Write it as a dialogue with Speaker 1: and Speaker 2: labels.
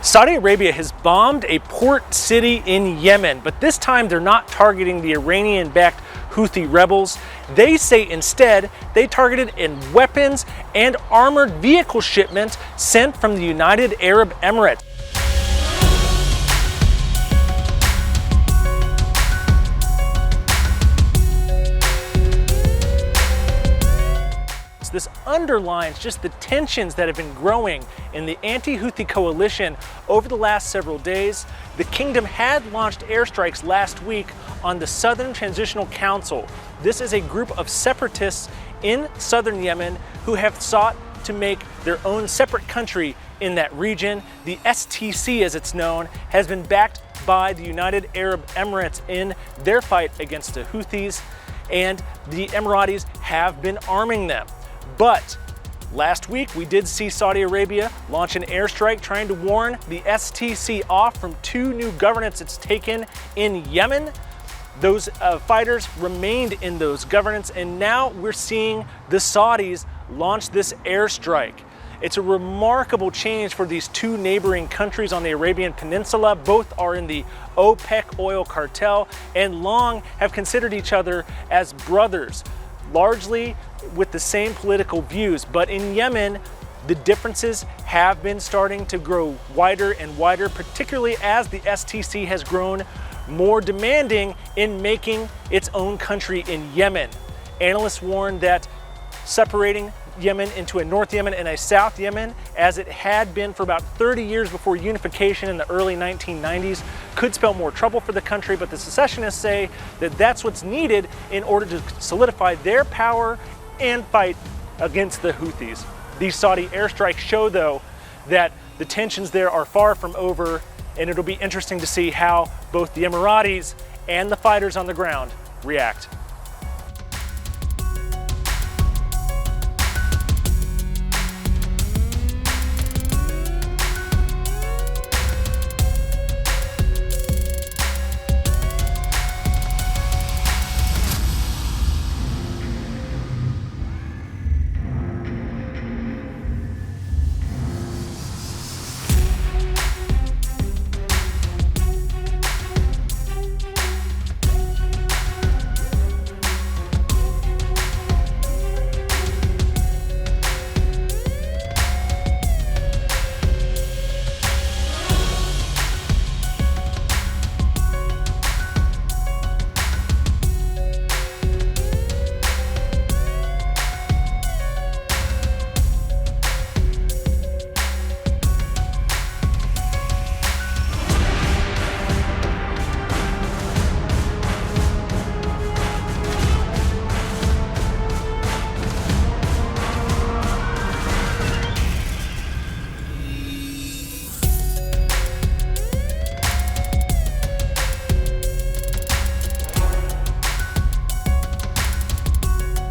Speaker 1: Saudi Arabia has bombed a port city in Yemen, but this time they're not targeting the Iranian-backed Houthi rebels. They say instead they targeted a weapons and armored vehicle shipment sent from the United Arab Emirates. This underlines just the tensions that have been growing in the anti-Houthi coalition over the last several days. The kingdom had launched airstrikes last week on the Southern Transitional Council. This is a group of separatists in southern Yemen who have sought to make their own separate country in that region. The STC, as it's known, has been backed by the United Arab Emirates in their fight against the Houthis, and the Emiratis have been arming them. But last week we did see Saudi Arabia launch an airstrike trying to warn the STC off from two new governorates it's taken in Yemen. Those fighters remained in those governorates, and now we're seeing the Saudis launch this airstrike. It's a remarkable change for these two neighboring countries on the Arabian Peninsula. Both are in the OPEC oil cartel and long have considered each other as brothers, largely with the same political views. But in Yemen, the differences have been starting to grow wider and wider, particularly as the STC has grown more demanding in making its own country in Yemen. Analysts warn that separating Yemen into a North Yemen and a South Yemen, as it had been for about 30 years before unification in the early 1990s, could spell more trouble for the country, but the secessionists say that that's what's needed in order to solidify their power and fight against the Houthis. These Saudi airstrikes show, though, that the tensions there are far from over, and it'll be interesting to see how both the Emiratis and the fighters on the ground react.